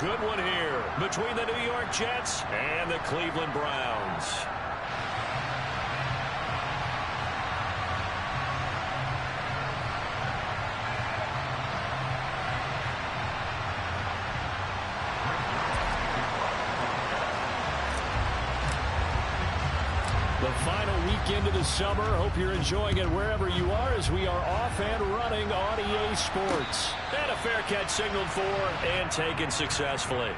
good one here between the New York Jets and the Cleveland Browns. The final weekend of the summer. Hope you're enjoying it wherever you are as we are off and running on EA Sports. And a fair catch signaled for and taken successfully.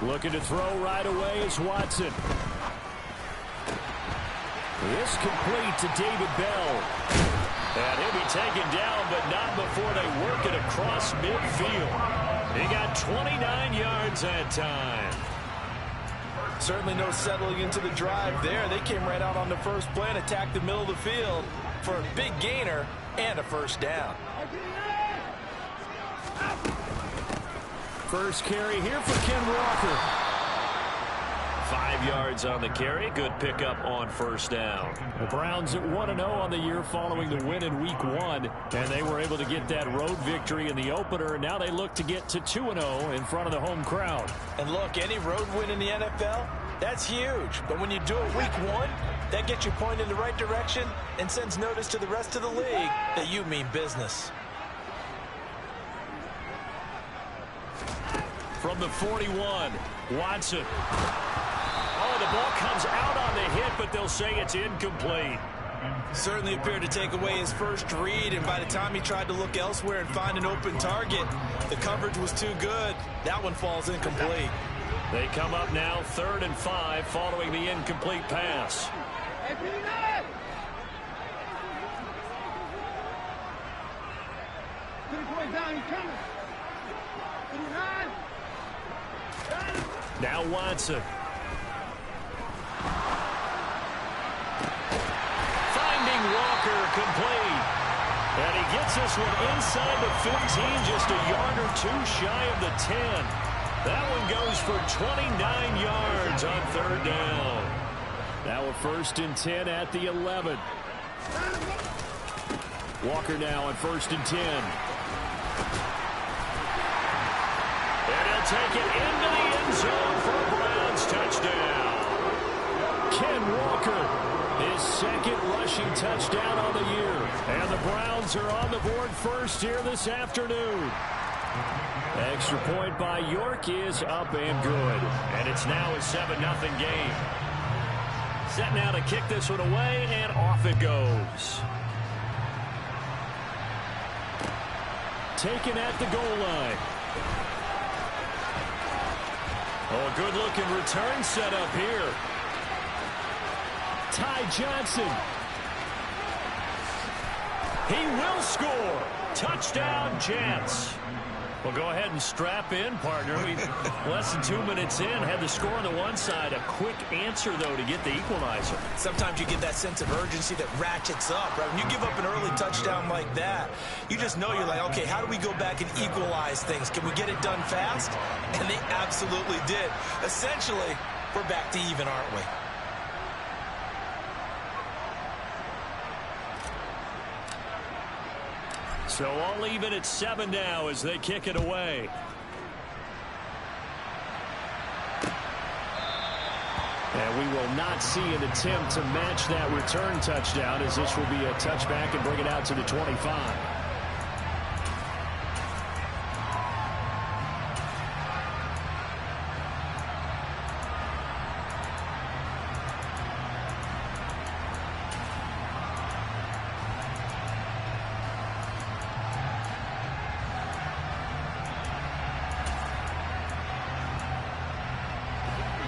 Looking to throw right away is Watson. This complete to David Bell. And he'll be taken down, but not before they work it across midfield. He got 29 yards that time. Certainly no settling into the drive there. They came right out on the first play and attacked the middle of the field for a big gainer and a first down. First carry here for Ken Walker. 5 yards on the carry. Good pickup on first down. The Browns at 1-0 on the year following the win in Week 1. And they were able to get that road victory in the opener. And now they look to get to 2-0 in front of the home crowd. And look, any road win in the NFL, that's huge. But when you do it Week 1, that gets you pointed in the right direction and sends notice to the rest of the league that you mean business. From the 41, Watson. Oh, the ball comes out on the hit, but they'll say it's incomplete. Certainly appeared to take away his first read, and by the time he tried to look elsewhere and find an open target, the coverage was too good. That one falls incomplete. They come up now 3rd and 5 following the incomplete pass. Now Watson. Finding Walker complete. And he gets this one inside the 15, just a yard or two shy of the 10. That one goes for 29 yards on 3rd down. Now a 1st and 10 at the 11. Walker now on 1st and 10. And he'll take it into the end zone for a Browns touchdown. Ken Walker, his 2nd rushing touchdown on the year. And the Browns are on the board first here this afternoon. Extra point by York is up and good. And it's now a 7-0 game. Set now to kick this one away, and off it goes. Taken at the goal line. Oh, a good-looking return set up here. Ty Johnson. He will score. Touchdown, Jets. Well, go ahead and strap in, partner. We less than 2 minutes in, had the score on the one side. A quick answer, though, to get the equalizer. Sometimes you get that sense of urgency that ratchets up, right? When you give up an early touchdown like that, you just know you're like, okay, how do we go back and equalize things? Can we get it done fast? And they absolutely did. Essentially, we're back to even, aren't we? So all even at 7 now as they kick it away. And we will not see an attempt to match that return touchdown, as this will be a touchback and bring it out to the 25.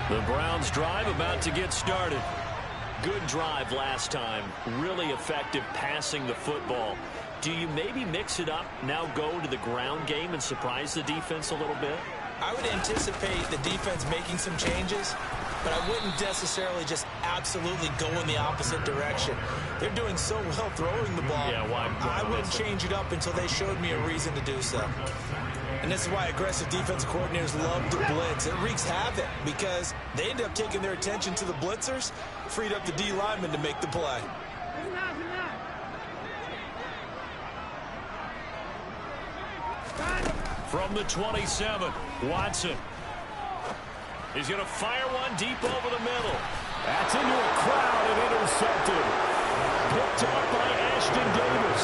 The Browns drive about to get started. Good drive last time. Really effective passing the football. Do you maybe mix it up, now go to the ground game and surprise the defense a little bit? I would anticipate the defense making some changes, but I wouldn't necessarily just absolutely go in the opposite direction. They're doing so well throwing the ball. Yeah, why I wouldn't change it up until they showed me a reason to do so. And this is why aggressive defensive coordinators love to blitz. It wreaks havoc because they end up taking their attention to the blitzers, freed up the D lineman to make the play. From the 27, Watson. He's going to fire one deep over the middle. That's into a crowd and intercepted. Picked up by Ashton Davis.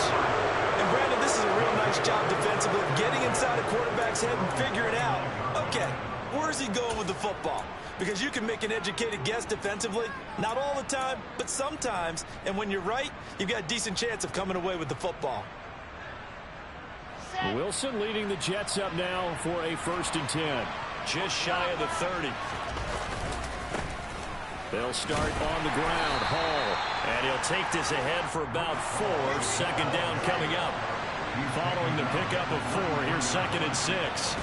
And Brandon, this is a real nice job defensively of getting inside a quarterback's head and figuring out, okay, where's he going with the football? Because you can make an educated guess defensively, not all the time, but sometimes. And when you're right, you've got a decent chance of coming away with the football. Wilson leading the Jets up now for a 1st and 10. Just shy of the 30. They'll start on the ground. Hall. And he'll take this ahead for about 4. 2nd down coming up. Following the pickup of 4, here's 2nd and 6.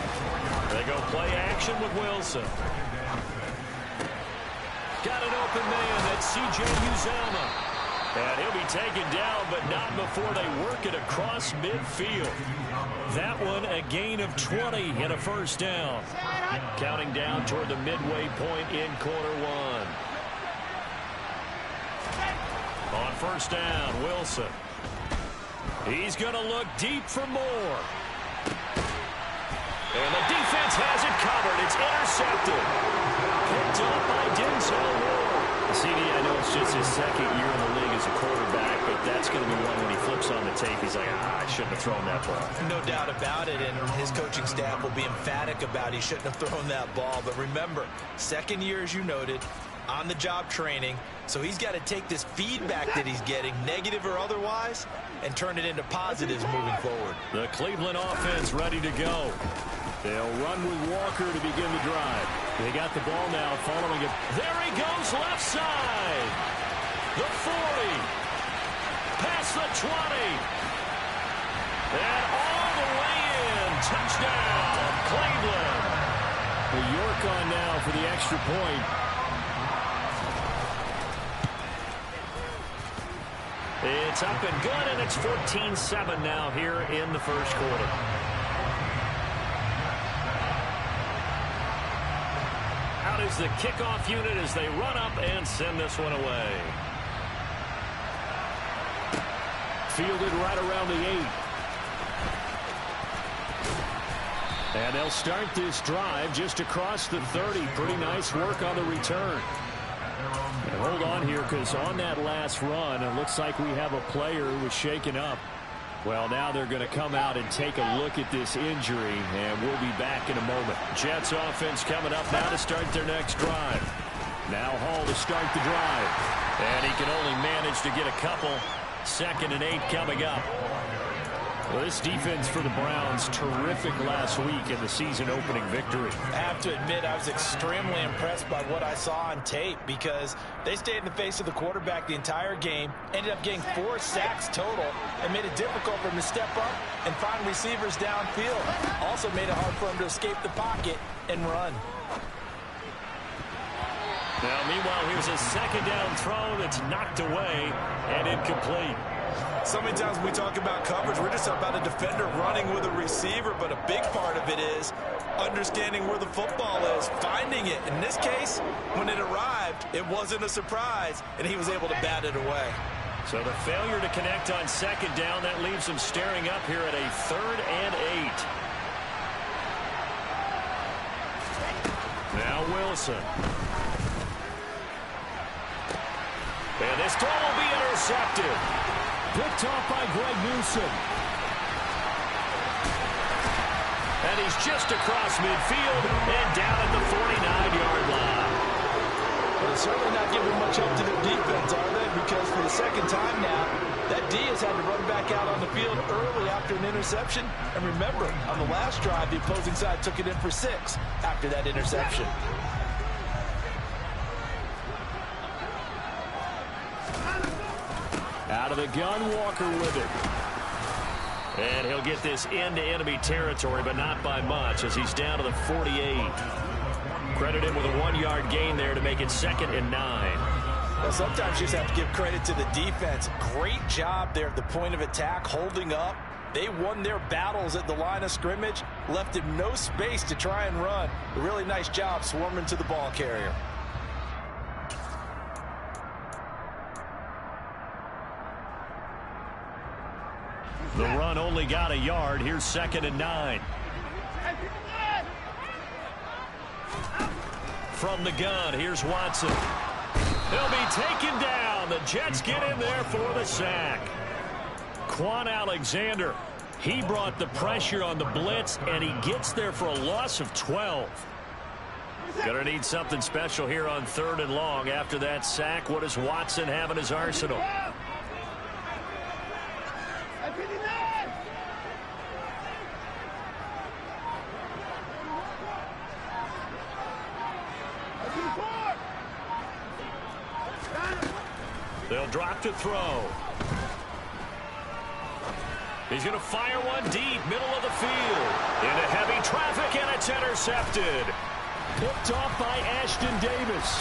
They go play action with Wilson. Got an open man. That's C.J. Uzomah. And he'll be taken down, but not before they work it across midfield. That one a gain of 20 and a 1st down. Counting down toward the midway point in quarter 1. On 1st down, Wilson. He's going to look deep for more. And the defense has it covered. It's intercepted. Picked up by Denzel Ward. CD, I know it's just his 2nd year in the league as a quarterback, but that's going to be one when he flips on the tape. He's like, I shouldn't have thrown that ball. No doubt about it, and his coaching staff will be emphatic about he shouldn't have thrown that ball. But remember, 2nd year, as you noted, on-the-job training, so he's got to take this feedback that he's getting, negative or otherwise, and turn it into positives moving forward. The Cleveland offense ready to go. They'll run with Walker to begin the drive. They got the ball now following it. There he goes left side. The 40. Past the 20. And all the way in. Touchdown, Cleveland. The York on now for the extra point. It's up and good, and it's 14-7 now here in the 1st quarter. Out is the kickoff unit as they run up and send this one away. Fielded right around the 8. And they'll start this drive just across the 30. Pretty nice work on the return. And hold on here, because on that last run, it looks like we have a player who was shaken up. Well, now they're going to come out and take a look at this injury, and we'll be back in a moment. Jets offense coming up now to start their next drive. Now Hall to start the drive. And he can only manage to get a couple. 2nd and 8 coming up. Well, this defense for the Browns, terrific last week in the season-opening victory. I have to admit, I was extremely impressed by what I saw on tape because they stayed in the face of the quarterback the entire game, ended up getting 4 sacks total, and made it difficult for him to step up and find receivers downfield. Also made it hard for him to escape the pocket and run. Now, meanwhile, here's a 2nd down throw that's knocked away and incomplete. So many times when we talk about coverage, we're just about a defender running with a receiver, but a big part of it is understanding where the football is, finding it. In this case, when it arrived, it wasn't a surprise, and he was able to bat it away. So the failure to connect on 2nd down, that leaves him staring up here at a 3rd and 8. Now Wilson. And this throw will be intercepted. Picked off by Greg Newsome. And he's just across midfield and down at the 49-yard line. Well, they're certainly not giving much up to their defense, are they? Because for the 2nd time now, that D has had to run back out on the field early after an interception. And remember, on the last drive, the opposing side took it in for 6 after that interception. Out of the gun, Walker with it. And he'll get this into enemy territory, but not by much, as he's down to the 48. Credit him with a 1-yard gain there to make it 2nd and 9. Well, sometimes you just have to give credit to the defense. Great job there at the point of attack, holding up. They won their battles at the line of scrimmage, left him no space to try and run. A really nice job swarming to the ball carrier. The run only got a yard. Here's 2nd and 9. From the gun, here's Watson. He'll be taken down. The Jets get in there for the sack. Quan Alexander, he brought the pressure on the blitz, and he gets there for a loss of 12. Gonna need something special here on 3rd and long. After that sack, what does Watson have in his arsenal? They'll drop to throw. He's going to fire one deep, middle of the field. Into heavy traffic, and it's intercepted. Picked off by Ashton Davis.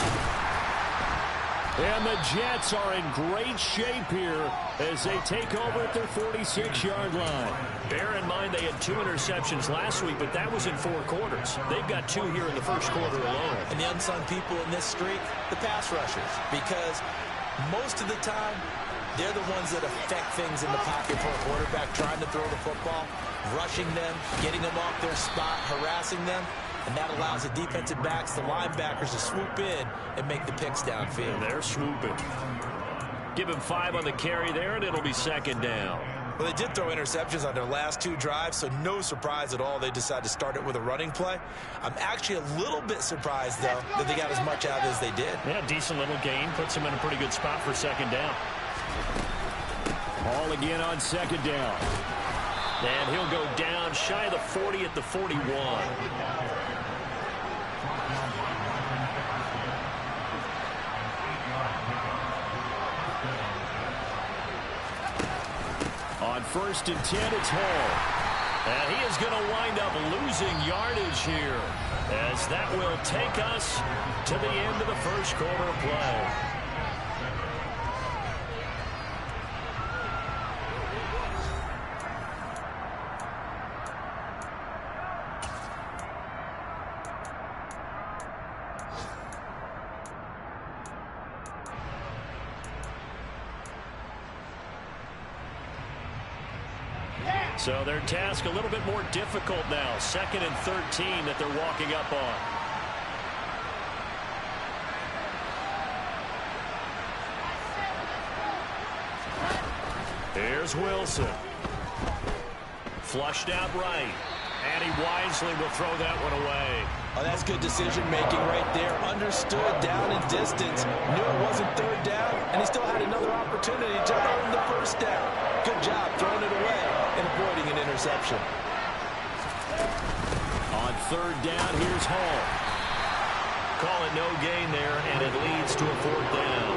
And the Jets are in great shape here as they take over at their 46-yard line. Bear in mind they had 2 interceptions last week, but that was in 4 quarters. They've got 2 here in the first quarter alone. And the unsung people in this streak, the pass rushers, because most of the time, they're the ones that affect things in the pocket for a quarterback, trying to throw the football, rushing them, getting them off their spot, harassing them, and that allows the defensive backs, the linebackers, to swoop in and make the picks downfield. And they're swooping. Give him 5 on the carry there, and it'll be 2nd down. Well, they did throw interceptions on their last 2 drives, so no surprise at all they decided to start it with a running play. I'm actually a little bit surprised, though, that they got as much out as they did. Yeah, decent little gain. Puts them in a pretty good spot for 2nd down. Ball again on 2nd down. And he'll go down shy of the 40 at the 41. On 1st and 10, it's Hall. And he is going to wind up losing yardage here, as that will take us to the end of the first quarter of play. So their task a little bit more difficult now. 2nd and 13 that they're walking up on. Here's Wilson. Flushed out right. And he wisely will throw that one away. Oh, that's good decision-making right there. Understood down and distance. Knew it wasn't 3rd down, and he still had another opportunity to earn the 1st down. Good job throwing it away and avoiding an interception. On 3rd down, here's Hall. Call it no gain there, and it leads to a 4th down.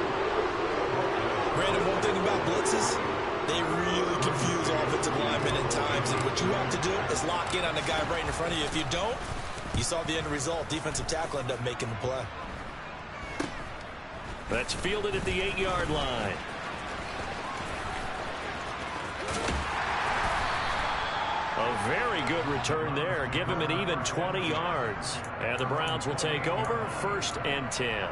Brandon, one thing about blitzes, they really confuse offensive linemen at times, and what you have to do is lock in on the guy right in front of you. If you don't, you saw the end result. Defensive tackle ended up making the play. That's fielded at the 8-yard line. A very good return there. Give him an even 20 yards. And the Browns will take over 1st and 10.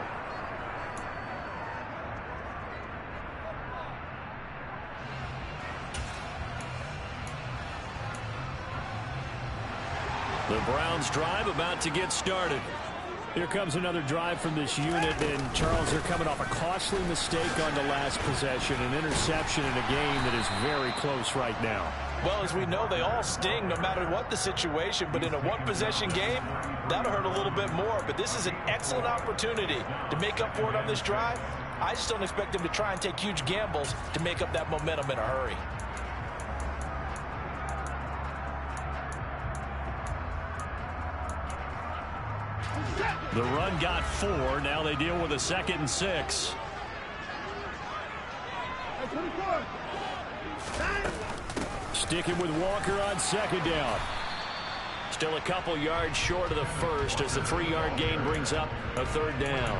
The Browns drive about to get started. Here comes another drive from this unit, and Charles, they're coming off a costly mistake on the last possession, an interception in a game that is very close right now. Well, as we know, they all sting no matter what the situation, but in a one-possession game, that'll hurt a little bit more. But this is an excellent opportunity to make up for it on this drive. I just don't expect them to try and take huge gambles to make up that momentum in a hurry. The run got 4. Now they deal with a 2nd and 6. Sticking with Walker on second down. Still a couple yards short of the first as the 3-yard gain brings up a third down.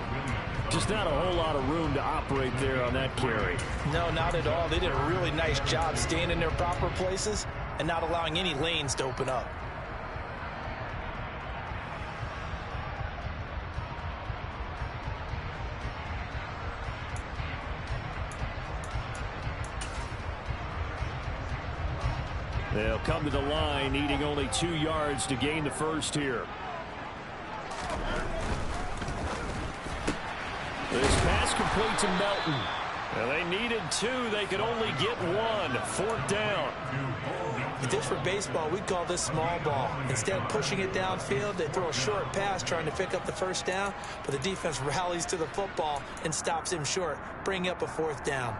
Just not a whole lot of room to operate there on that carry. No, not at all. They did a really nice job staying in their proper places and not allowing any lanes to open up. They'll come to the line, needing only 2 yards to gain the first here. This pass complete to Melton. Well, they needed 2. They could only get 1. 4th down. If this were baseball, we'd call this small ball. Instead of pushing it downfield, they throw a short pass trying to pick up the first down, but the defense rallies to the football and stops him short, bringing up a 4th down.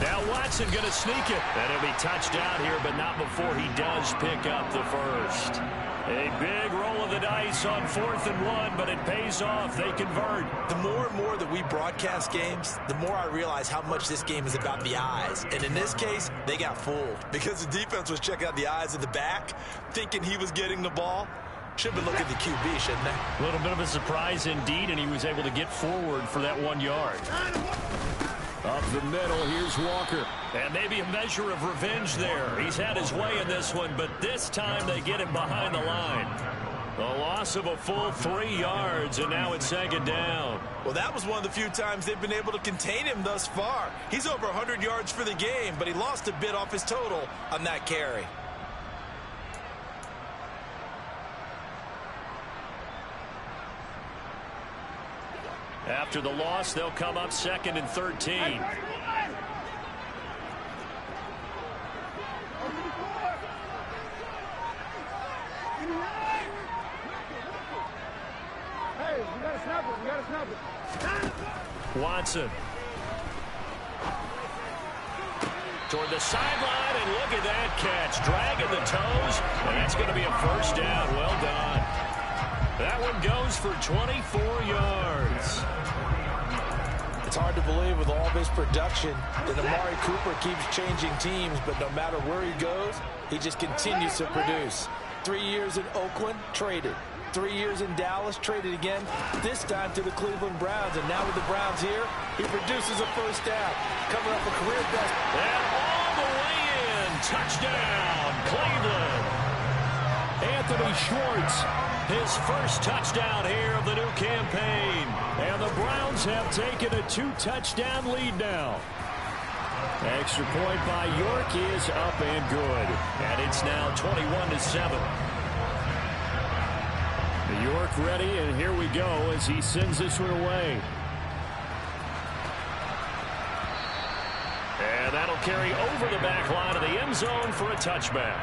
Now Watson going to sneak it. And he'll be touched out here, but not before he does pick up the first. A big roll of the dice on 4th and 1, but it pays off. They convert. The more and more that we broadcast games, the more I realize how much this game is about the eyes. And in this case, they got fooled because the defense was checking out the eyes of the back, thinking he was getting the ball. Should have been looking at the QB, shouldn't they? A little bit of a surprise indeed, and he was able to get forward for that 1 yard. Up the middle, here's Walker. And maybe a measure of revenge there. He's had his way in this one, but this time they get him behind the line. The loss of a full 3 yards, and now it's 2nd down. Well, that was one of the few times they've been able to contain him thus far. He's over 100 yards for the game, but he lost a bit off his total on that carry. After the loss, they'll come up 2nd and 13. Watson. Toward the sideline, and look at that catch. Dragging the toes, and that's going to be a 1st down. Well done. That one goes for 24 yards. It's hard to believe with all this production that Amari Cooper keeps changing teams, but no matter where he goes, he just continues to produce. 3 years in Oakland, traded. 3 years in Dallas, traded again, this time to the Cleveland Browns. And now with the Browns here, he produces a 1st down, coming up a career best. And all the way in, touchdown, Cleveland. Anthony Schwartz, his first touchdown here of the new campaign. And the Browns have taken a 2-touchdown lead now. Extra point by York is up and good. And it's now 21-7. York ready, and here we go as he sends this one away. And that'll carry over the back line of the end zone for a touchback.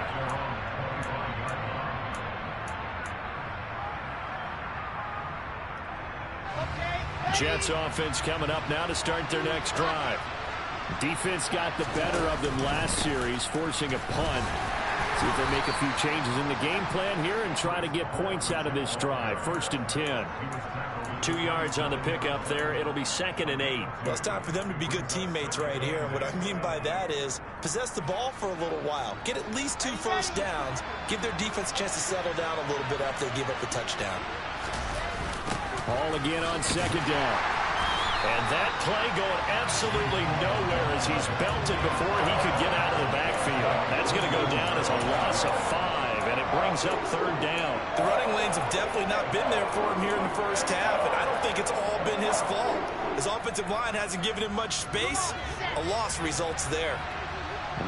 Jets offense coming up now to start their next drive. Defense got the better of them last series, forcing a punt. See if they make a few changes in the game plan here and try to get points out of this drive. 1st and 10. 2 yards on the pickup there. It'll be 2nd and 8. Well, it's time for them to be good teammates right here. And what I mean by that is possess the ball for a little while. Get at least 2 first downs. Give their defense a chance to settle down a little bit after they give up a touchdown. Ball again on 2nd down. And that play going absolutely nowhere as he's belted before he could get out of the backfield. That's going to go down as a loss of 5, and it brings up 3rd down. The running lanes have definitely not been there for him here in the first half, and I don't think it's all been his fault. His offensive line hasn't given him much space. A loss results there.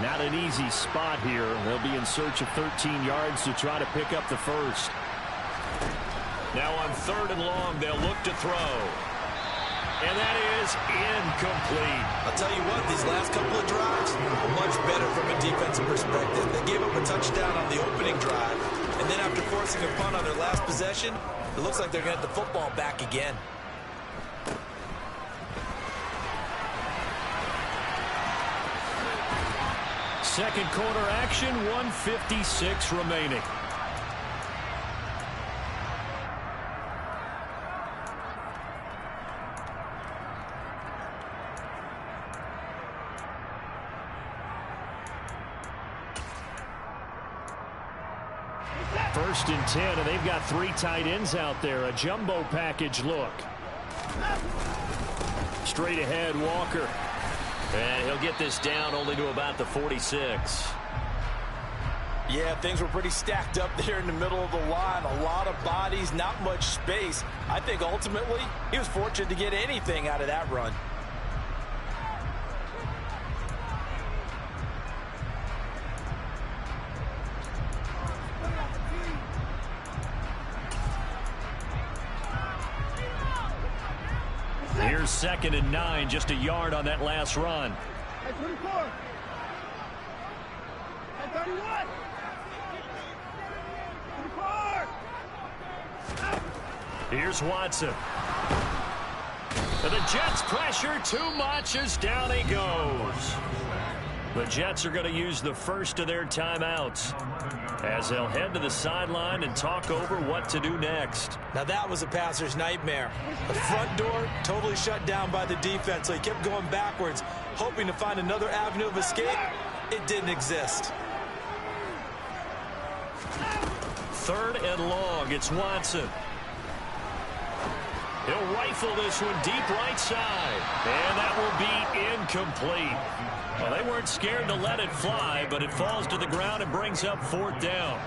Not an easy spot here. They'll be in search of 13 yards to try to pick up the first. Now on 3rd and long, they'll look to throw. And that is incomplete. I'll tell you what, these last couple of drives are much better from a defensive perspective. They gave up a touchdown on the opening drive. And then after forcing a punt on their last possession, it looks like they're going to get the football back again. second quarter action, 1:56 remaining. First and 10, and they've got 3 tight ends out there. A jumbo package look. Straight ahead, Walker. And he'll get this down only to about the 46. Yeah, things were pretty stacked up there in the middle of the line. A lot of bodies, not much space. I think ultimately he was fortunate to get anything out of that run. Here's 2nd and 9, just a yard on that last run. At 24. At 31. 24. Here's Watson. And the Jets pressure too much as down he goes. The Jets are going to use the first of their timeouts as they'll head to the sideline and talk over what to do next. Now that was a passer's nightmare. The front door totally shut down by the defense, so he kept going backwards, hoping to find another avenue of escape. It didn't exist. 3rd and long, it's Watson. He'll rifle this one deep right side, and that will be incomplete. Well, they weren't scared to let it fly, but it falls to the ground and brings up 4th down.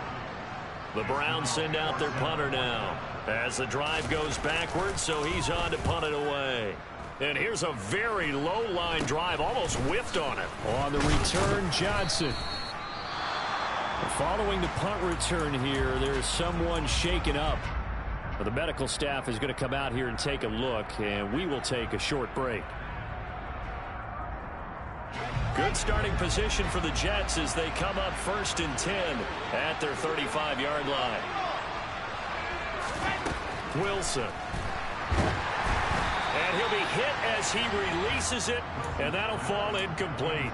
The Browns send out their punter now as the drive goes backwards, so he's on to punt it away. And here's a very low-line drive, almost whiffed on it. On the return, Johnson. Following the punt return here, there's someone shaken up. Well, the medical staff is going to come out here and take a look, and we will take a short break. Good starting position for the Jets as they come up 1st and 10 at their 35-yard line. Wilson. And he'll be hit as he releases it, and that'll fall incomplete.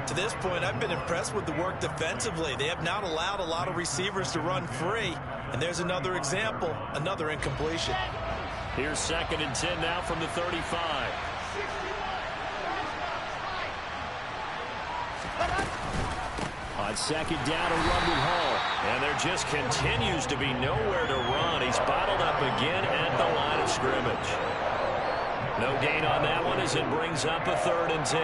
To this point, I've been impressed with the work defensively. They have not allowed a lot of receivers to run free. And there's another example, another incompletion. Here's 2nd and 10 now from the 35. On 2nd down, a run with Hall. And there just continues to be nowhere to run. He's bottled up again at the line of scrimmage. No gain on that one as it brings up a 3rd and 10.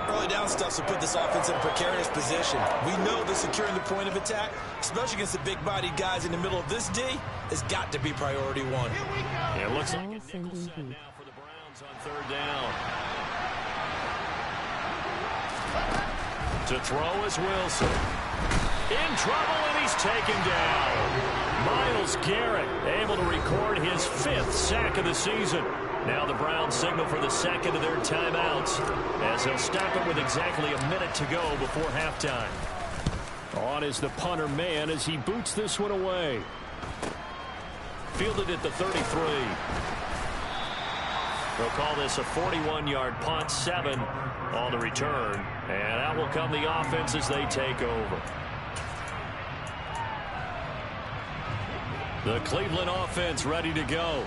Early down stuff to put this offense in a precarious position. We know that securing the point of attack, especially against the big-bodied guys in the middle of this D, has got to be priority 1. Yeah, it looks like a nickel set now for the Browns on 3rd down. To throw is Wilson. In trouble, and he's taken down. Myles Garrett able to record his 5th sack of the season. Now the Browns signal for the 2nd of their timeouts as they'll stop it with exactly a minute to go before halftime. On is the punter man as he boots this one away. Fielded at the 33. They'll call this a 41-yard punt, 7 on the return. And out will come the offense as they take over. The Cleveland offense ready to go.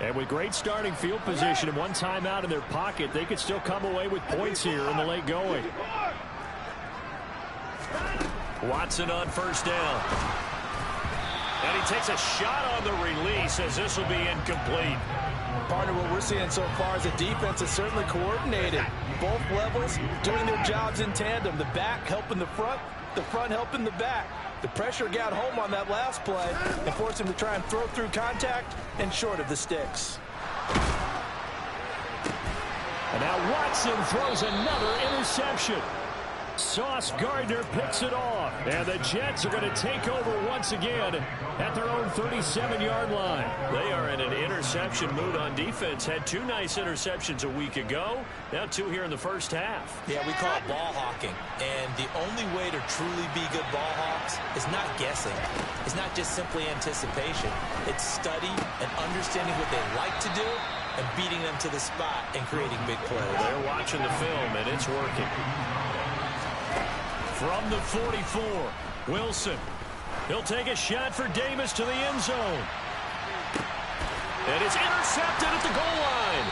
And with great starting field position and one timeout in their pocket, they could still come away with points here in the late going. Watson on 1st down. And he takes a shot on the release as this will be incomplete. Partner, what we're seeing so far is the defense is certainly coordinated. Both levels doing their jobs in tandem. The back helping the front helping the back. The pressure got home on that last play and forced him to try and throw through contact and short of the sticks. And now Watson throws another interception. Sauce Gardner picks it off. And the Jets are going to take over once again at their own 37-yard line. They are in an interception mood on defense. Had 2 nice interceptions a week ago. Now 2 here in the first half. Yeah, we call it ball hawking. And the only way to truly be good ball hawks is not guessing. It's not just simply anticipation. It's study and understanding what they like to do and beating them to the spot and creating big plays. They're watching the film, and it's working. From the 44, Wilson. He'll take a shot for Davis to the end zone. And it's intercepted at the goal line.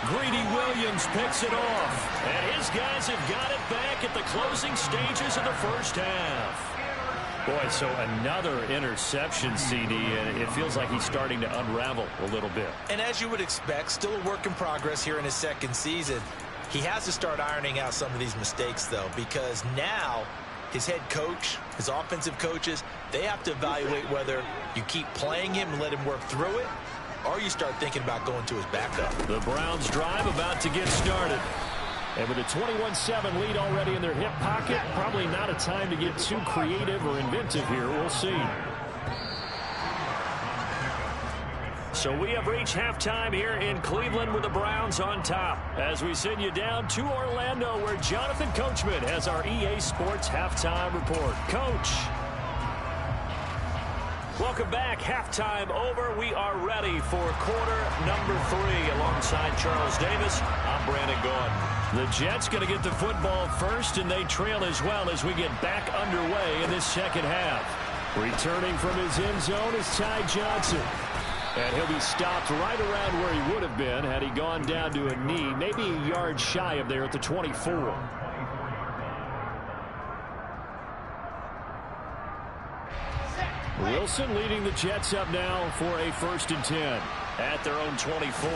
Greedy Williams picks it off. And his guys have got it back at the closing stages of the first half. Boy, so another interception, CD, and it feels like he's starting to unravel a little bit. And as you would expect, still a work in progress here in his second season. He has to start ironing out some of these mistakes, though, because now his head coach, his offensive coaches, they have to evaluate whether you keep playing him and let him work through it, or you start thinking about going to his backup. The Browns drive about to get started. And with a 21-7 lead already in their hip pocket, probably not a time to get too creative or inventive here. We'll see. So we have reached halftime here in Cleveland with the Browns on top. As we send you down to Orlando, where Jonathan Coachman has our EA Sports halftime report. Coach. Welcome back. Halftime over. We are ready for quarter number 3. Alongside Charles Davis, I'm Brandon Gaudin. The Jets going to get the football first, and they trail as well as we get back underway in this second half. Returning from his end zone is Ty Johnson. And he'll be stopped right around where he would have been had he gone down to a knee, maybe a yard shy of there at the 24. Wilson leading the Jets up now for a 1st and 10 at their own 24.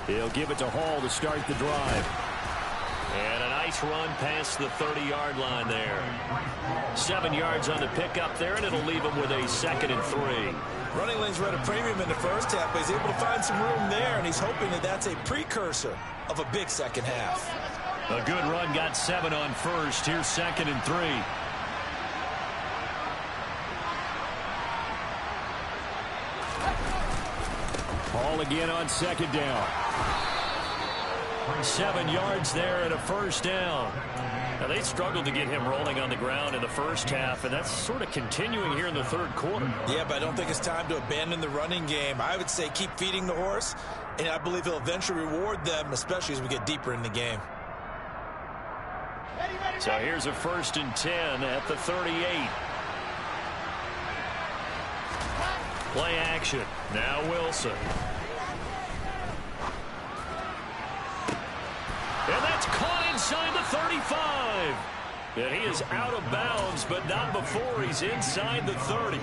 He'll give it to Hall to start the drive. And a nice run past the 30-yard line there. 7 yards on the pickup there, and it'll leave him with a 2nd and 3. Running lanes were at a premium in the first half, but he's able to find some room there, and he's hoping that that's a precursor of a big second half. A good run, got 7 on first. Here's 2nd and 3. Hall again on 2nd down. 7 yards there and a 1st down. Now, they struggled to get him rolling on the ground in the first half, and that's sort of continuing here in the 3rd quarter. Yeah, but I don't think it's time to abandon the running game. I would say keep feeding the horse, and I believe he'll eventually reward them, especially as we get deeper in the game. So here's a 1st and 10 at the 38. Play action. Now Wilson. And that's caught inside the 35. And he is out of bounds, but not before he's inside the 30.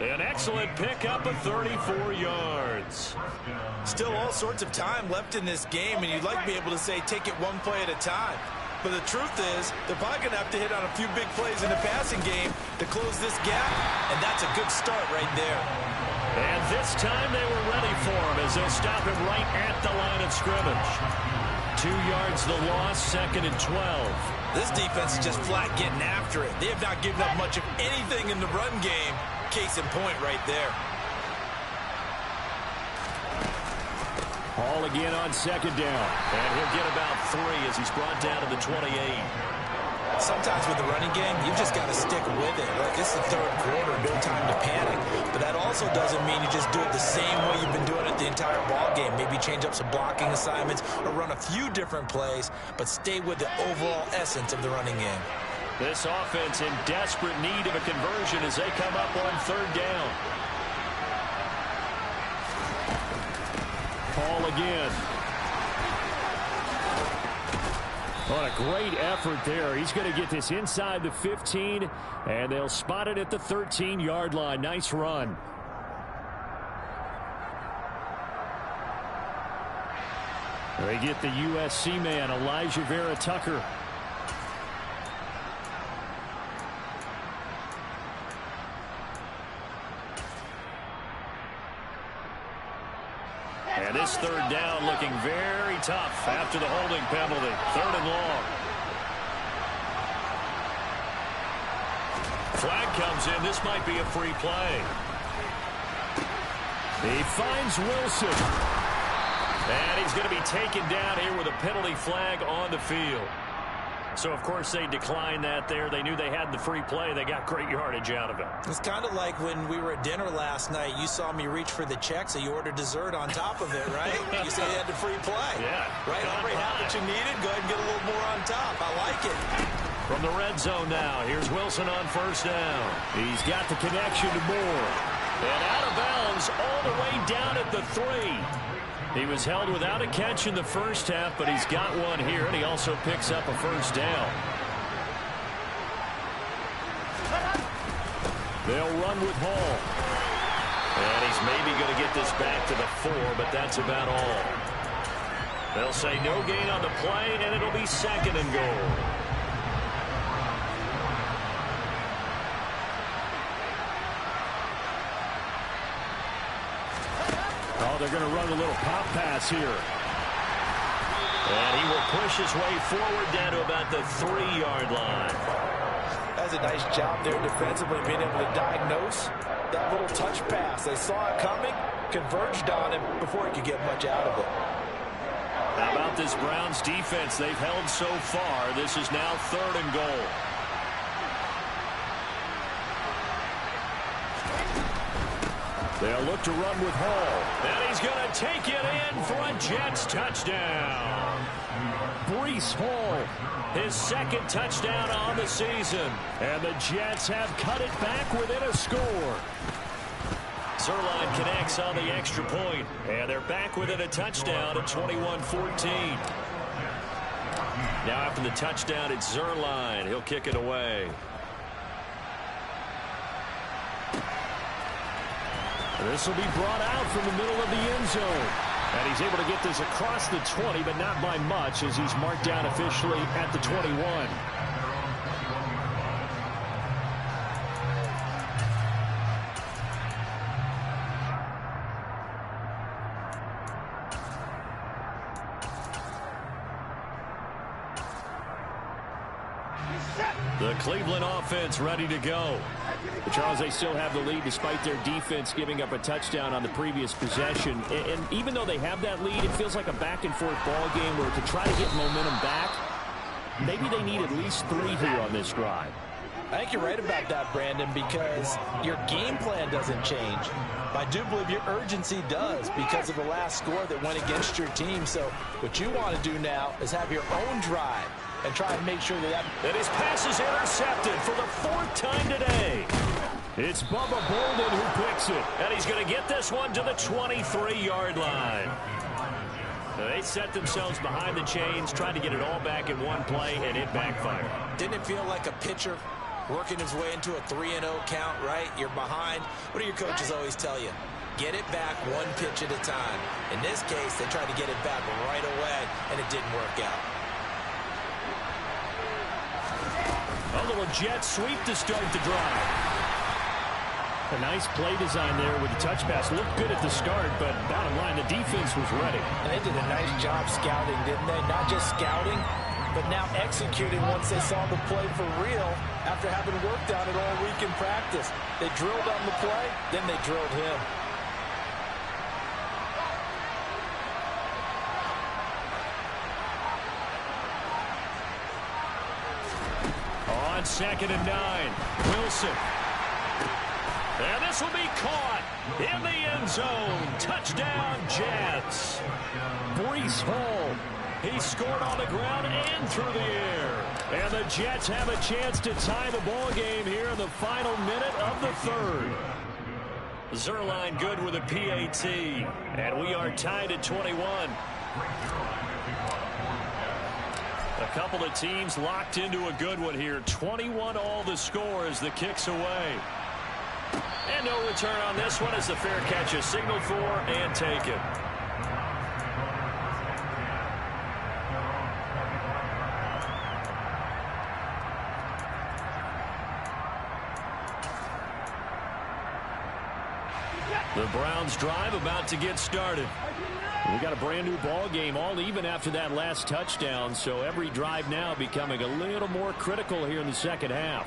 An excellent pickup of 34 yards. Still all sorts of time left in this game, and you'd like to be able to say take it one play at a time. But the truth is, they're probably going to have to hit on a few big plays in the passing game to close this gap, and that's a good start right there. And this time they were ready for him as they'll stop him right at the line of scrimmage. 2 yards the loss, 2nd and 12. This defense is just flat getting after it. They have not given up much of anything in the run game. Case in point right there. Hall again on 2nd down. And he'll get about 3 as he's brought down to the 28. Sometimes with the running game, you've just got to stick with it. Look, it's the 3rd quarter, no time to panic. But that also doesn't mean you just do it the same way you've been doing it the entire ball game. Maybe change up some blocking assignments or run a few different plays, but stay with the overall essence of the running game. This offense in desperate need of a conversion as they come up on 3rd down. Hall again. What a great effort there. He's going to get this inside the 15, and they'll spot it at the 13-yard line. Nice run. They get the USC man, Elijah Vera Tucker. And this 3rd down looking very tough after the holding penalty. 3rd and long. Flag comes in. This might be a free play. He finds Wilson. And he's going to be taken down here with a penalty flag on the field. So, of course, they declined that there. They knew they had the free play. They got great yardage out of it. It's kind of like when we were at dinner last night. You saw me reach for the check, so you ordered dessert on top of it, right? You said you had the free play. Yeah. Right, Aubrey, have what you needed. Go ahead and get a little more on top. I like it. From the red zone now, here's Wilson on first down. He's got the connection to Moore. And out of bounds all the way down at the 3. He was held without a catch in the first half, but he's got one here, and he also picks up a first down. They'll run with Hall. And he's maybe going to get this back to the 4, but that's about all. They'll say no gain on the play, and it'll be second and goal. Oh, they're going to run a little pop pass here. And he will push his way forward down to about the 3-yard line. That's a nice job there defensively, being able to diagnose that little touch pass. They saw it coming, converged on him before he could get much out of it. How about this Browns defense? They've held so far. This is now 3rd and goal. They'll look to run with Hall. And he's going to take it in for a Jets touchdown. Breece Hall, his 2nd touchdown on the season. And the Jets have cut it back within a score. Zerline connects on the extra point, and they're back within a touchdown at 21-14. Now after the touchdown, it's Zerline. He'll kick it away. This will be brought out from the middle of the end zone. And he's able to get this across the 20, but not by much, as he's marked down officially at the 21. The Cleveland offense ready to go. But Charles, they still have the lead despite their defense giving up a touchdown on the previous possession. And even though they have that lead, it feels like a back-and-forth ball game where to try to get momentum back, maybe they need at least 3 here on this drive. I think you're right about that, Brandon, because your game plan doesn't change. I do believe your urgency does because of the last score that went against your team. So what you want to do now is have your own drive and try and make sure that his pass is intercepted for the 4th time today. It's Bubba Bolden who picks it. And he's going to get this one to the 23-yard line. They set themselves behind the chains, trying to get it all back in one play, and it backfired. Didn't it feel like a pitcher working his way into a 3-0 count, right? You're behind. What do your coaches always tell you? Get it back one pitch at a time. In this case, they tried to get it back right away, and it didn't work out. A little jet sweep to start the drive. A nice play design there with the touch pass. Looked good at the start, but bottom line, the defense was ready. And they did a nice job scouting, didn't they? Not just scouting, but now executing once they saw the play for real after having worked on it all week in practice. They drilled on the play, then they drilled him. On 2nd and 9, Wilson. And this will be caught in the end zone. Touchdown, Jets. Breece Hall. He scored on the ground and through the air. And the Jets have a chance to tie the ball game here in the final minute of the 3rd. Zerline good with a PAT. And we are tied at 21. A couple of teams locked into a good one here. 21 all the score as the kick's away. And no return on this one as the fair catch is signaled for and taken. The Browns drive about to get started. We got a brand new ball game, all even after that last touchdown, so every drive now becoming a little more critical here in the second half.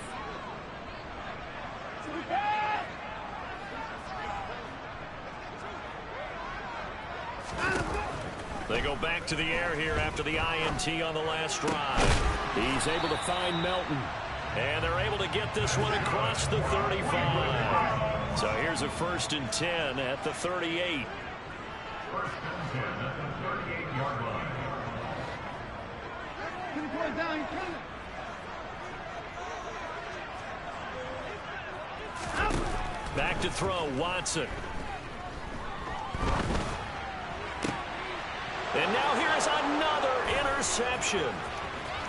They go back to the air here after the INT on the last drive. He's able to find Melton. And they're able to get this one across the 35. So here's a 1st and 10 at the 38. 1st and 10 at the 38-yard line. Down, Back to throw, Watson. And now here's another interception.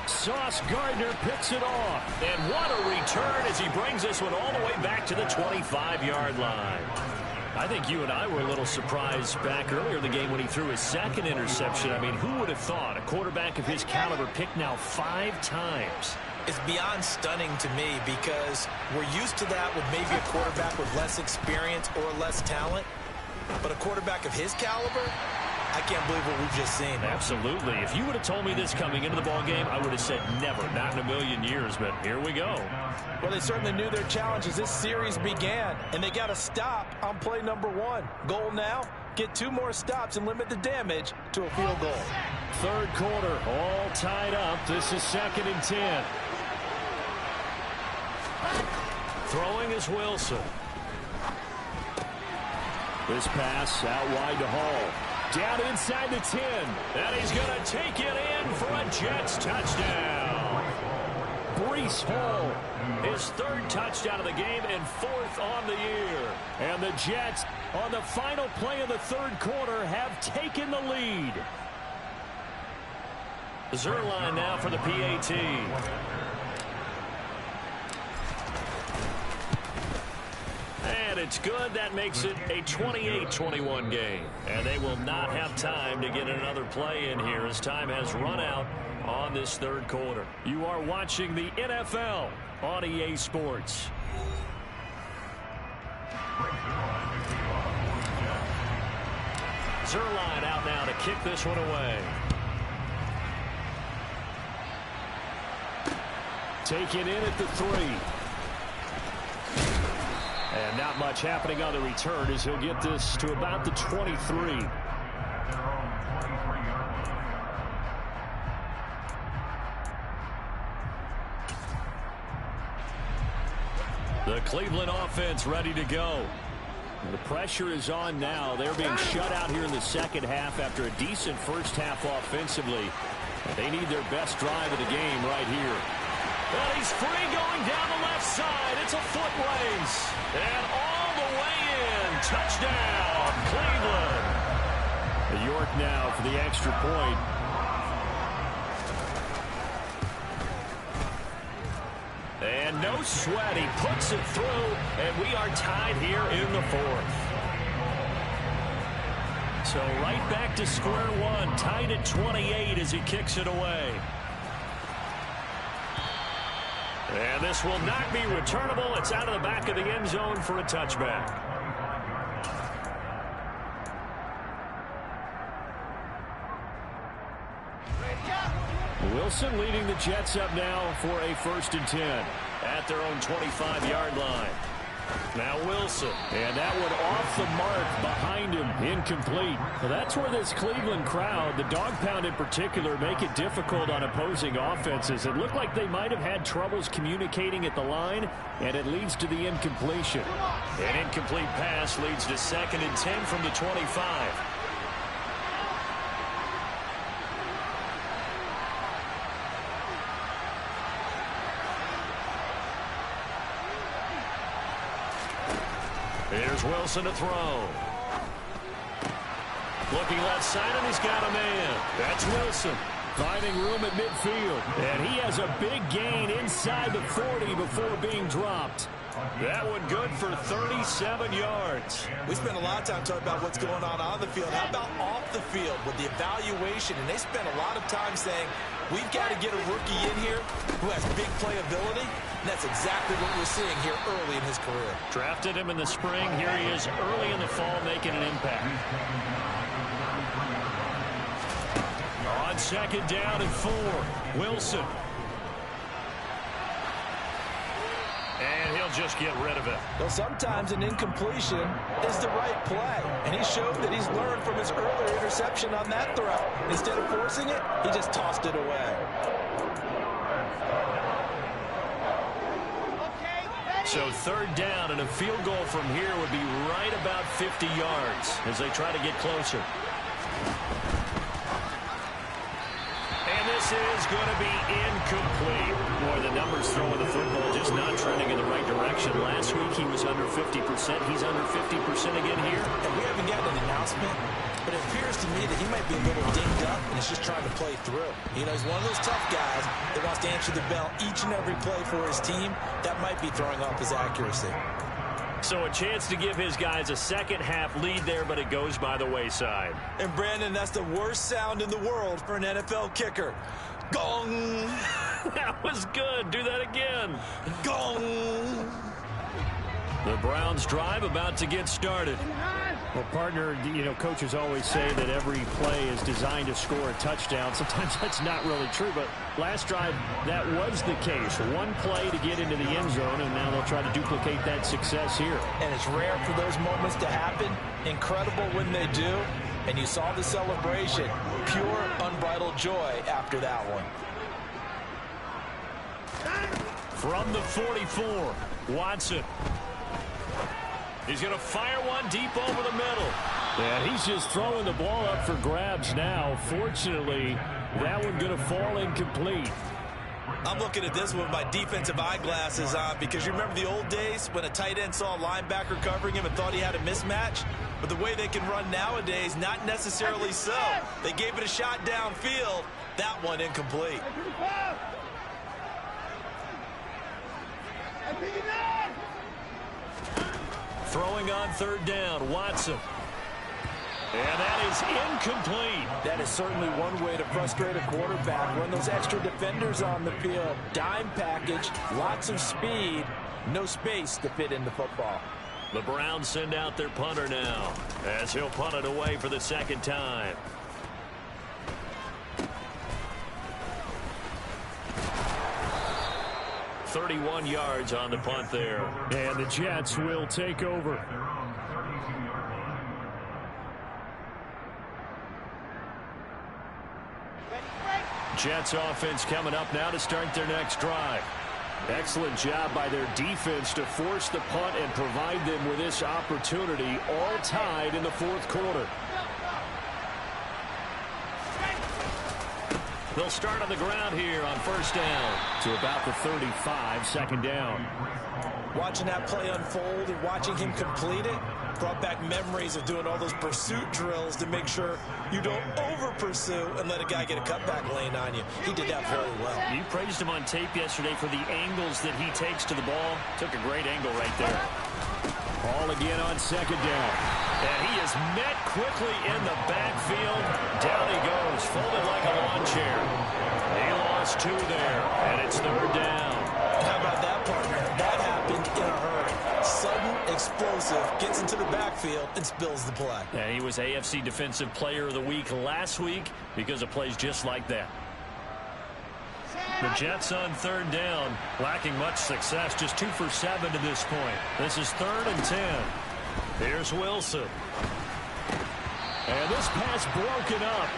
Sauce Gardner picks it off. And what a return as he brings this one all the way back to the 25-yard line. I think you and I were a little surprised back earlier in the game when he threw his second interception. I mean, who would have thought a quarterback of his caliber picked now 5 times? It's beyond stunning to me because we're used to that with maybe a quarterback with less experience or less talent. But a quarterback of his caliber, I can't believe what we've just seen. Absolutely. If you would have told me this coming into the ballgame, I would have said never, not in a million years, but here we go. Well, they certainly knew their challenge as this series began, and they got to stop on play number 1. Goal now, get 2 more stops and limit the damage to a field goal. Third quarter, all tied up. This is 2nd and 10. Throwing is Wilson. This pass out wide to Hall. Down inside the 10. And he's going to take it in for a Jets touchdown. Breece Hall, his 3rd touchdown of the game and 4th on the year. And the Jets, on the final play of the 3rd quarter, have taken the lead. Zerline now for the PAT. And it's good. That makes it a 28-21 game. And they will not have time to get another play in here as time has run out on this 3rd quarter. You are watching the NFL on EA Sports. Zerline out now to kick this one away. Taken in at the 3. And not much happening on the return as he'll get this to about the 23. The Cleveland offense ready to go. The pressure is on now. They're being shut out here in the second half after a decent first half offensively. They need their best drive of the game right here. And he's free going down the left side. It's a foot race. And all the way in. Touchdown, Cleveland. York now for the extra point. And no sweat. He puts it through. And we are tied here in the 4th. So right back to square one. Tied at 28 as he kicks it away. And this will not be returnable. It's out of the back of the end zone for a touchback. Wilson leading the Jets up now for a 1st and 10 at their own 25-yard line. Now Wilson, and that one off the mark behind him, incomplete. Well, that's where this Cleveland crowd, the dog pound in particular, make it difficult on opposing offenses. It looked like they might have had troubles communicating at the line, and it leads to the incompletion. An incomplete pass leads to 2nd and 10 from the 25. Here's Wilson to throw. Looking left side, and he's got a man. That's Wilson. Finding room at midfield. And he has a big gain inside the 40 before being dropped. That one good for 37 yards. We spent a lot of time talking about what's going on the field. How about off the field with the evaluation? And they spent a lot of time saying, we've got to get a rookie in here who has big playability. And that's exactly what we're seeing here early in his career. Drafted him in the spring. Here he is early in the fall making an impact. On 2nd down and 4, Wilson. And he'll just get rid of it. Well, sometimes an incompletion is the right play. And he showed that he's learned from his earlier interception on that throw. Instead of forcing it, he just tossed it away. So 3rd down and a field goal from here would be right about 50 yards as they try to get closer. And this is going to be incomplete. Boy, the numbers throwing the football just not trending in the right direction. Last week he was under 50%. He's under 50% again here. And we haven't gotten an announcement, but it appears to me that he might be a little dinged up and is just trying to play through. You know, he's one of those tough guys that wants to answer the bell each and every play for his team. That might be throwing off his accuracy. So a chance to give his guys a second-half lead there, but it goes by the wayside. And, Brandon, that's the worst sound in the world for an NFL kicker. Gong! That was good. Do that again. Gong! The Browns drive about to get started. Well, partner, you know, coaches always say that every play is designed to score a touchdown. Sometimes that's not really true, but last drive, that was the case. One play to get into the end zone, and now they'll try to duplicate that success here. And it's rare for those moments to happen. Incredible when they do. And you saw the celebration. Pure, unbridled joy after that one. From the 44, Watson. He's going to fire one deep over the middle. Yeah, he's just throwing the ball up for grabs now. Fortunately, that one going to fall incomplete. I'm looking at this with my defensive eyeglasses on because you remember the old days when a tight end saw a linebacker covering him and thought he had a mismatch? But the way they can run nowadays, not necessarily so. They gave it a shot downfield. That one incomplete. Throwing on third down, Watson. And that is incomplete. That is certainly one way to frustrate a quarterback. Run those extra defenders on the field. Dime package, lots of speed, no space to fit in the football. The Browns send out their punter now as he'll punt it away for the second time. "31 yards on the punt there. And the Jets will take over. Jets offense coming up now to start their next drive. Excellent job by their defense to force the punt and provide them with this opportunity, all tied in the fourth quarter. They'll start on the ground here on first down to about the 35, second down. Watching that play unfold and watching him complete it brought back memories of doing all those pursuit drills to make sure you don't over-pursue and let a guy get a cutback lane on you. He did that very well. You praised him on tape yesterday for the angles that he takes to the ball. Took a great angle right there. Ball again on second down. And he is met quickly in the backfield. Down he goes, folded like a lawn chair. He lost two there, and it's third down. How about that, partner? That happened in a hurry. Sudden, explosive, gets into the backfield and spills the play. And he was AFC Defensive Player of the Week last week because of plays just like that. The Jets on third down, lacking much success, just 2 for 7 to this point. This is 3rd and 10. Here's Wilson. And this pass broken up.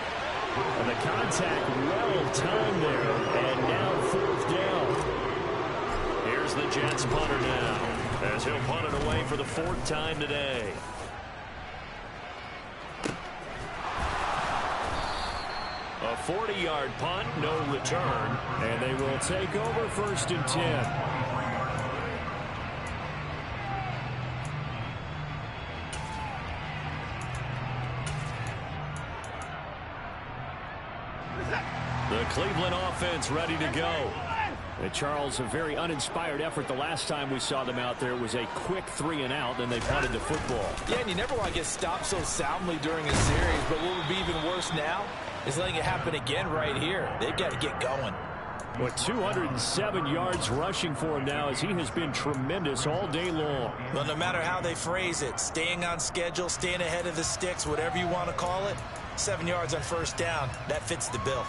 And the contact well timed there. And now fourth down. Here's the Jets punter now, as he'll punt it away for the 4th time today. A 40-yard punt, no return. And they will take over 1st and 10. The Cleveland offense ready to go. And Charles, a very uninspired effort the last time we saw them out there. It was a quick 3 and out, then they punted the football. Yeah, and you never want to get stopped so soundly during a series, but what would be even worse now is letting it happen again right here. They've got to get going. With 207 yards rushing for him now, as he has been tremendous all day long. Well, no matter how they phrase it, staying on schedule, staying ahead of the sticks, whatever you want to call it, 7 yards on first down, that fits the bill.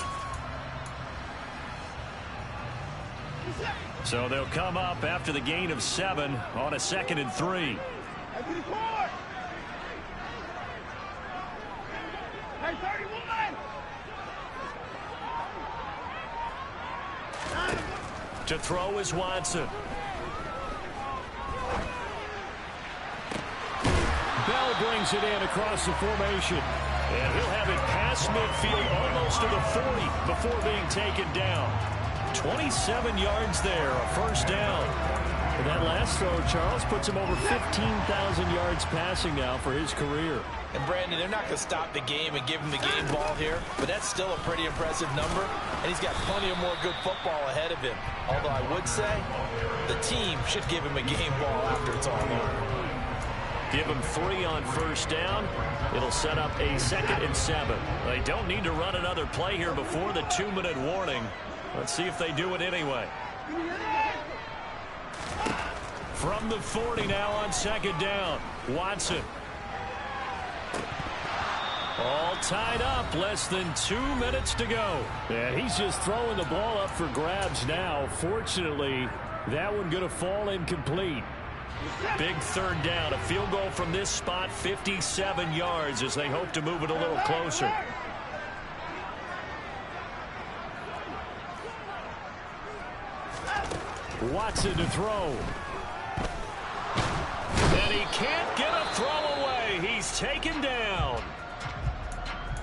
So they'll come up after the gain of 7 on a 2nd and 3. To throw is Watson. Bell brings it in across the formation. And he'll have it pass midfield, almost to the 40 before being taken down. 27 yards there, a first down. And that last throw, Charles, puts him over 15,000 yards passing now for his career. And Brandon, they're not going to stop the game and give him the game ball here, but that's still a pretty impressive number, and he's got plenty of more good football ahead of him. Although I would say the team should give him a game ball after it's all over. Give him 3 on first down. It'll set up a 2nd and 7. They don't need to run another play here before the 2-minute warning. Let's see if they do it anyway. From the 40 now on 2nd down. Watson. All tied up. Less than 2 minutes to go. And he's just throwing the ball up for grabs now. Fortunately, that one going to fall incomplete. Big 3rd down. A field goal from this spot, 57 yards as they hope to move it a little closer. Watson to throw. And he can't get a throw away. He's taken down.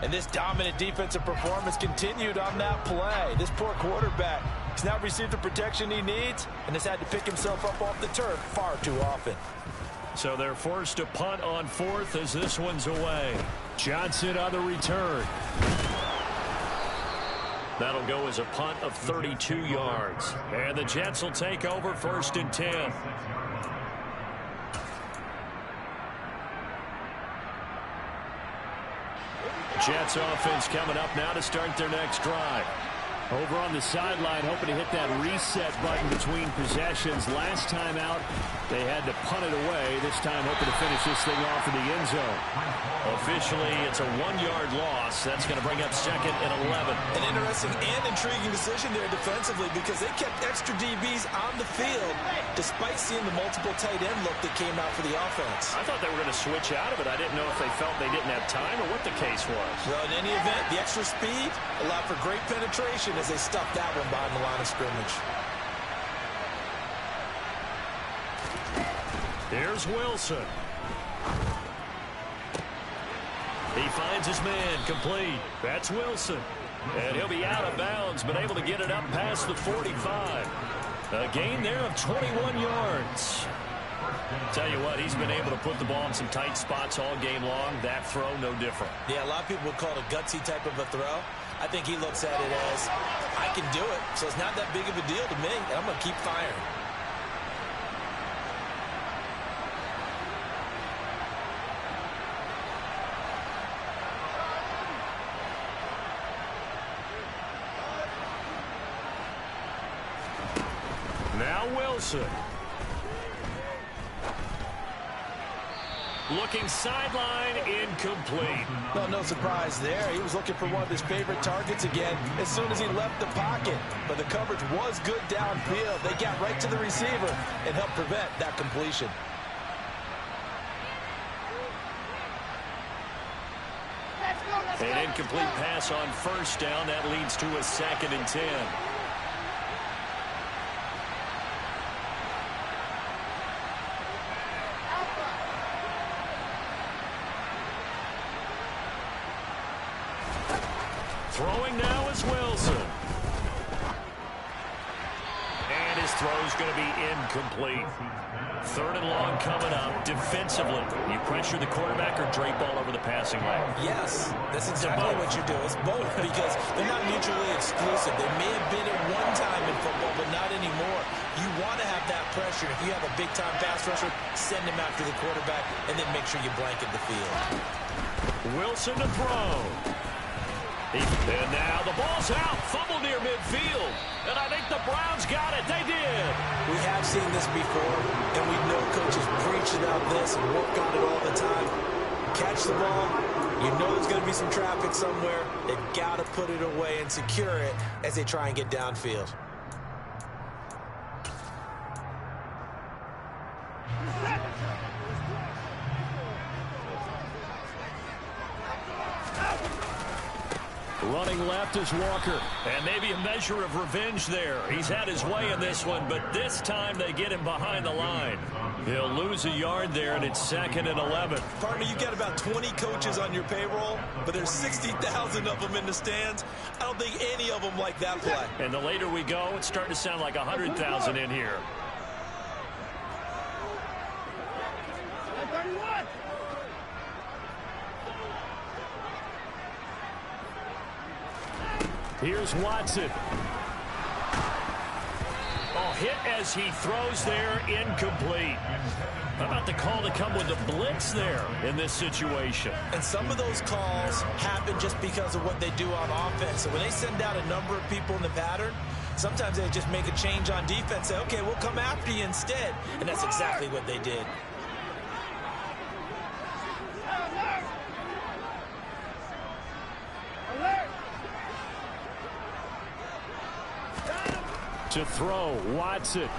And this dominant defensive performance continued on that play. This poor quarterback has now received the protection he needs and has had to pick himself up off the turf far too often. So they're forced to punt on 4th as this one's away. Johnson on the return. That'll go as a punt of 32 yards. And the Jets will take over 1st and 10. Jets offense coming up now to start their next drive. Over on the sideline, hoping to hit that reset button between possessions. Last time out, they had to punt it away. This time, hoping to finish this thing off in the end zone. Officially, it's a 1-yard loss. That's going to bring up 2nd and 11. An interesting and intriguing decision there defensively because they kept extra DBs on the field despite seeing the multiple tight end look that came out for the offense. I thought they were going to switch out of it. I didn't know if they felt they didn't have time or what the case was. Well, in any event, the extra speed allowed for great penetration as they stuffed that one behind the line of scrimmage. Here's Wilson. He finds his man, complete. That's Wilson. And he'll be out of bounds, but able to get it up past the 45. A gain there of 21 yards. Tell you what, he's been able to put the ball in some tight spots all game long. That throw, no different. Yeah, a lot of people would call it a gutsy type of a throw. I think he looks at it as, I can do it, so it's not that big of a deal to me, and I'm going to keep firing. Now Wilson. Looking sideline, incomplete. Well, no surprise there. He was looking for one of his favorite targets again as soon as he left the pocket. But the coverage was good downfield. They got right to the receiver and helped prevent that completion. An incomplete pass on 1st down. That leads to a 2nd and 10. Throwing now is Wilson. And his throw's going to be incomplete. 3rd and long coming up. Defensively, you pressure the quarterback or drape all over the passing lane? Yes, that's exactly what you do. It's both because they're not mutually exclusive. They may have been at one time in football, but not anymore. You want to have that pressure. If you have a big-time pass rusher, send him after the quarterback, and then make sure you blanket the field. Wilson to throw. And now the ball's out. Fumble near midfield. And I think the Browns got it. They did. We have seen this before, and we know coaches preach about this and work on it all the time. Catch the ball. You know there's going to be some traffic somewhere. They've got to put it away and secure it as they try and get downfield. Running left is Walker. And maybe a measure of revenge there. He's had his way in this one, but this time they get him behind the line. He'll lose a yard there, and it's 2nd and 11. Partner, you got about 20 coaches on your payroll, but there's 60,000 of them in the stands. I don't think any of them like that play. And the later we go, it's starting to sound like 100,000 in here. Here's Watson. Oh, hit as he throws there, incomplete. How about the call to come with the blitz there in this situation? And some of those calls happen just because of what they do on offense. So when they send out a number of people in the pattern, sometimes they just make a change on defense, say, okay, we'll come after you instead. And that's exactly what they did. To throw, Watson.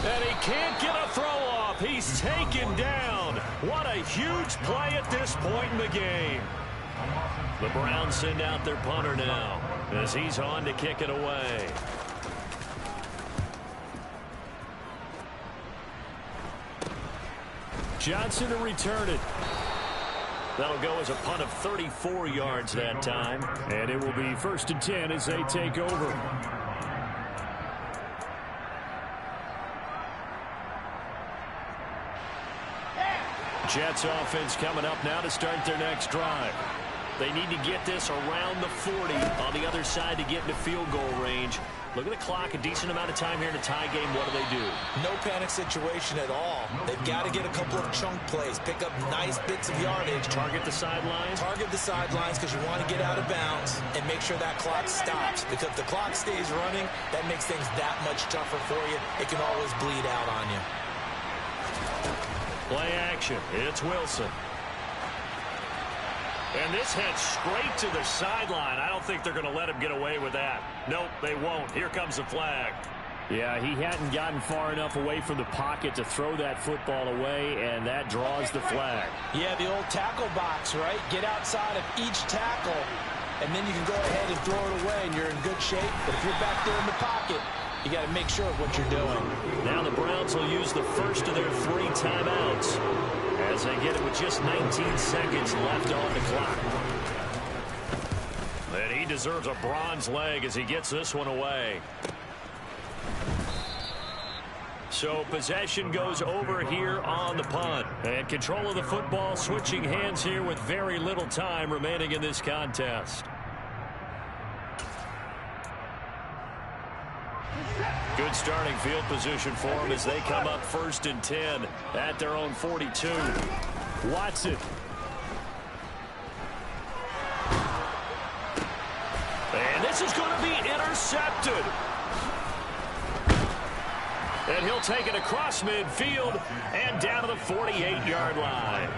And he can't get a throw off. He's taken down. What a huge play at this point in the game. The Browns send out their punter now as he's on to kick it away. Johnson to return it. That'll go as a punt of 34 yards that time. And it will be 1st and 10 as they take over. Jets offense coming up now to start their next drive. They need to get this around the 40 on the other side to get into field goal range. Look at the clock, a decent amount of time here in a tie game. What do? No panic situation at all. They've got to get a couple of chunk plays, pick up nice bits of yardage. Target the sidelines? Target the sidelines because you want to get out of bounds and make sure that clock stops. Because if the clock stays running, that makes things that much tougher for you. It can always bleed out on you. Play action. It's Wilson. And this heads straight to the sideline. I don't think they're going to let him get away with that. Nope, they won't. Here comes the flag. Yeah, he hadn't gotten far enough away from the pocket to throw that football away, and that draws the flag. Yeah, the old tackle box, right? Get outside of each tackle, and then you can go ahead and throw it away, and you're in good shape. But if you're back there in the pocket, you got to make sure of what you're doing. Now the Browns will use the first of their 3 timeouts as they get it with just 19 seconds left on the clock. And he deserves a bronze leg as he gets this one away. So possession goes over here on the punt. And control of the football switching hands here with very little time remaining in this contest. Good starting field position for them as they come up 1st and 10 at their own 42. Watson. And this is going to be intercepted. And he'll take it across midfield and down to the 48-yard line.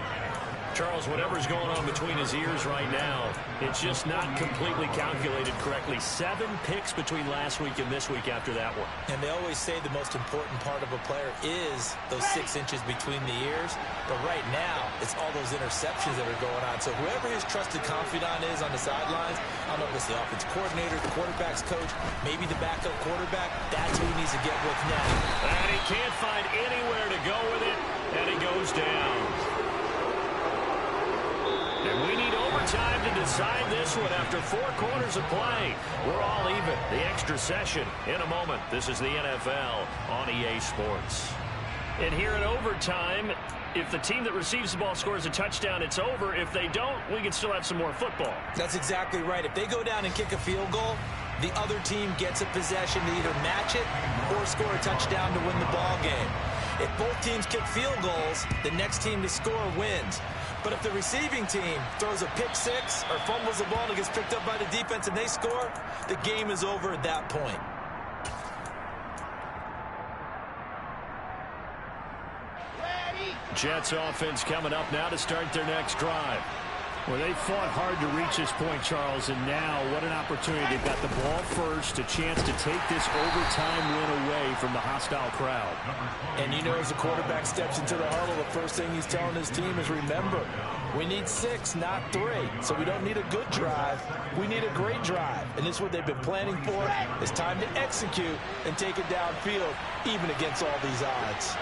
Charles, whatever's going on between his ears right now, it's just not completely calculated correctly. 7 picks between last week and this week after that one. And they always say the most important part of a player is those 6 inches between the ears. But right now, it's all those interceptions that are going on. So whoever his trusted confidant is on the sidelines, I don't know if it's the offense coordinator, the quarterback's coach, maybe the backup quarterback, that's who he needs to get with now. And he can't find anywhere to go with it, and he goes down. And we need overtime to decide this one after 4 quarters of play. We're all even. The extra session in a moment. This is the NFL on EA Sports. And here in overtime, if the team that receives the ball scores a touchdown, it's over. If they don't, we can still have some more football. That's exactly right. If they go down and kick a field goal, the other team gets a possession to either match it or score a touchdown to win the ball game. If both teams kick field goals, the next team to score wins. But if the receiving team throws a pick 6 or fumbles the ball and gets picked up by the defense and they score, the game is over at that point. Jets offense coming up now to start their next drive. Well, they fought hard to reach this point, Charles, and now what an opportunity. They've got the ball first, a chance to take this overtime win away from the hostile crowd. And you know, as the quarterback steps into the huddle, the first thing he's telling his team is, remember, we need 6, not 3. So we don't need a good drive. We need a great drive. And this is what they've been planning for. It's time to execute and take it downfield, even against all these odds.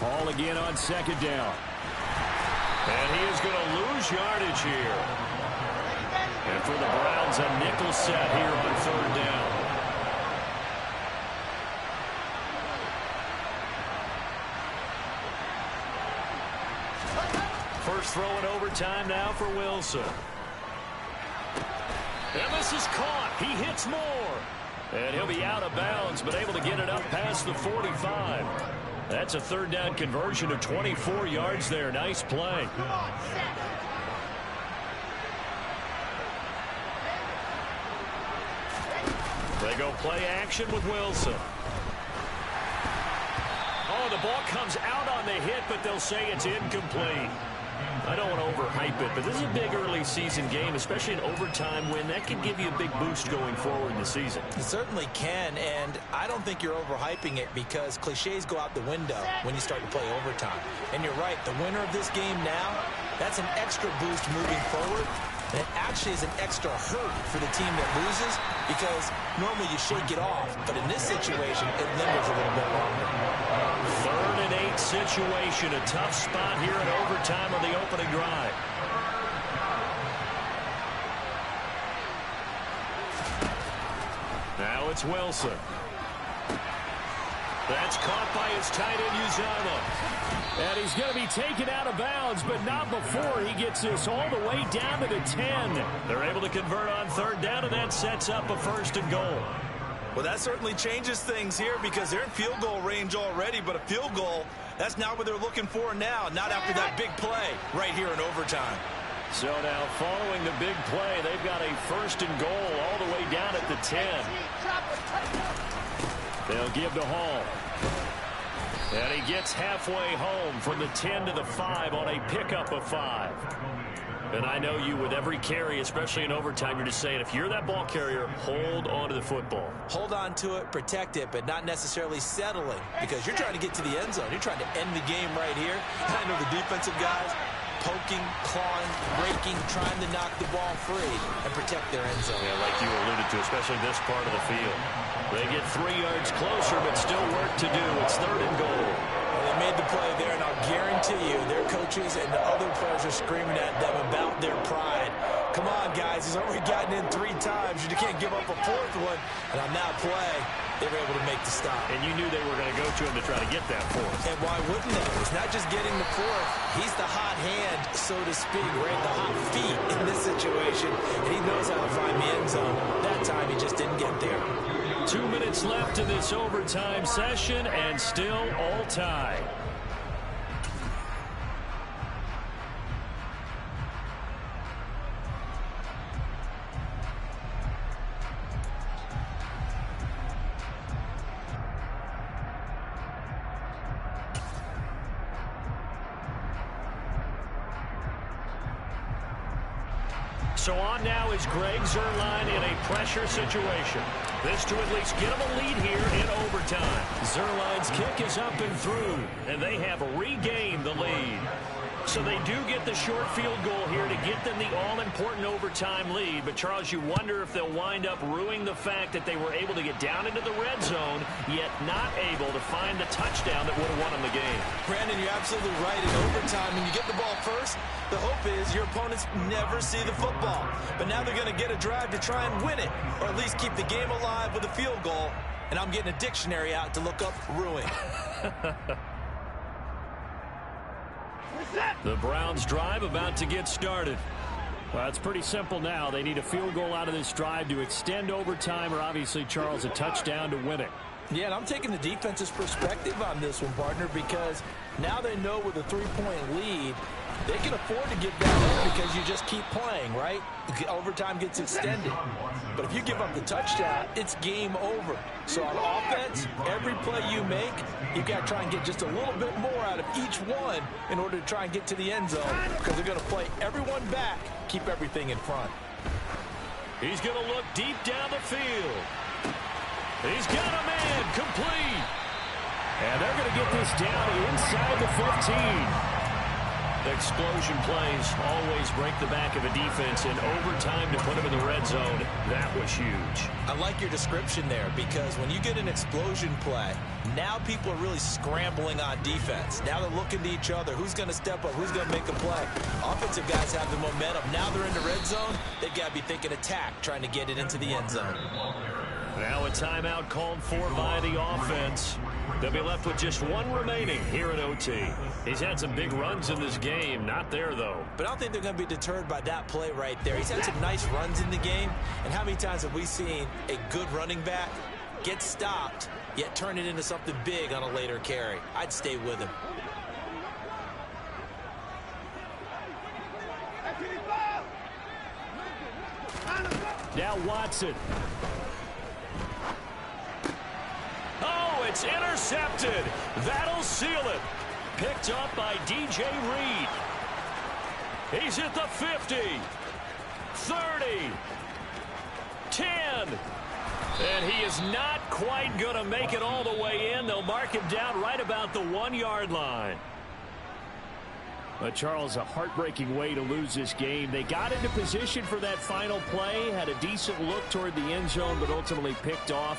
Ball again on second down. And he is going to lose yardage here. And for the Browns, a nickel set here on third down. First throw in overtime now for Wilson. And this is caught. He hits more. And he'll be out of bounds, but able to get it up past the 45. That's a third down conversion of 24 yards there. Nice play. They go play action with Wilson. Oh, the ball comes out on the hit, but they'll say it's incomplete. I don't want to overhype it, but this is a big early season game, especially an overtime win. That could give you a big boost going forward in the season. It certainly can, and I don't think you're overhyping it because cliches go out the window when you start to play overtime. And you're right, the winner of this game now, that's an extra boost moving forward. And it actually is an extra hurt for the team that loses because normally you shake it off. But in this situation, it lingers a little bit longer. 3rd and 8 situation. A tough spot here in overtime on the opening drive. Now it's Wilson. That's caught by his tight end, Uzama. And he's going to be taken out of bounds, but not before he gets this all the way down to the 10. They're able to convert on third down, and that sets up a 1st and goal. Well, that certainly changes things here because they're in field goal range already, but a field goal, that's not what they're looking for now, not after that big play right here in overtime. So now following the big play, they've got a 1st and goal all the way down at the 10. They'll give to Hall. And he gets halfway home from the 10 to the 5 on a pickup of 5. And I know you, with every carry, especially in overtime, you're just saying, if you're that ball carrier, hold on to the football. Hold on to it, protect it, but not necessarily settling because you're trying to get to the end zone. You're trying to end the game right here. And I know the defensive guys poking, clawing, breaking, trying to knock the ball free and protect their end zone. Yeah, like you alluded to, especially this part of the field. They get 3 yards closer, but still work to do. It's 3rd and goal. Well, they made the play there, and I'll guarantee you their coaches and the other players are screaming at them about their pride. Come on, guys. He's already gotten in 3 times. You can't give up a 4th one. And on that play, they were able to make the stop. And you knew they were going to go to him to try to get that 4th. And why wouldn't they? It's not just getting the 4th. He's the hot hand, so to speak, right? The hot feet in this situation. And he knows how to find the end zone. That time, he just didn't get there. 2 minutes left in this overtime session, and still all tied. So on now is Greg Zuerlein in a pressure situation. This to at least get him a lead here in overtime. Zuerlein's kick is up and through, and they have regained the lead. So they do get the short field goal here to get them the all-important overtime lead. But, Charles, you wonder if they'll wind up ruining the fact that they were able to get down into the red zone, yet not able to find the touchdown that would have won them the game. Brandon, you're absolutely right. In overtime, when you get the ball first, the hope is your opponents never see the football. But now they're going to get a drive to try and win it, or at least keep the game alive with a field goal. And I'm getting a dictionary out to look up ruin. The Browns drive about to get started. Well, it's pretty simple now. They need a field goal out of this drive to extend overtime, or obviously, Charles, a touchdown to win it. Yeah, and I'm taking the defense's perspective on this one, partner, because now they know with a 3-point lead, They can afford to give that up because you just keep playing, right? Overtime gets extended. But if you give up the touchdown, it's game over. So on offense, every play you make, you've got to try and get just a little bit more out of each one in order to try and get to the end zone, because they're going to play everyone back, keep everything in front. He's going to look deep down the field. He's got a man complete. And they're going to get this down inside the 15. Explosion plays always break the back of a defense, and overtime to put him in the red zone, that was huge. I like your description there, because when you get an explosion play, now people are really scrambling on defense. Now they're looking to each other. Who's going to step up? Who's going to make a play? Offensive guys have the momentum. Now they're in the red zone. They've got to be thinking attack, trying to get it into the end zone. Now a timeout called for by the offense. They'll be left with just one remaining here in OT. He's had some big runs in this game. Not there, though. But I don't think they're going to be deterred by that play right there. He's had some nice runs in the game. And how many times have we seen a good running back get stopped, yet turn it into something big on a later carry? I'd stay with him. Now Watson. Oh, it's intercepted. That'll seal it. Picked up by DJ Reed. He's at the 50, 30, 10. And he is not quite going to make it all the way in. They'll mark him down right about the 1-yard line. Charles, a heartbreaking way to lose this game. They got into position for that final play, had a decent look toward the end zone, but ultimately picked off.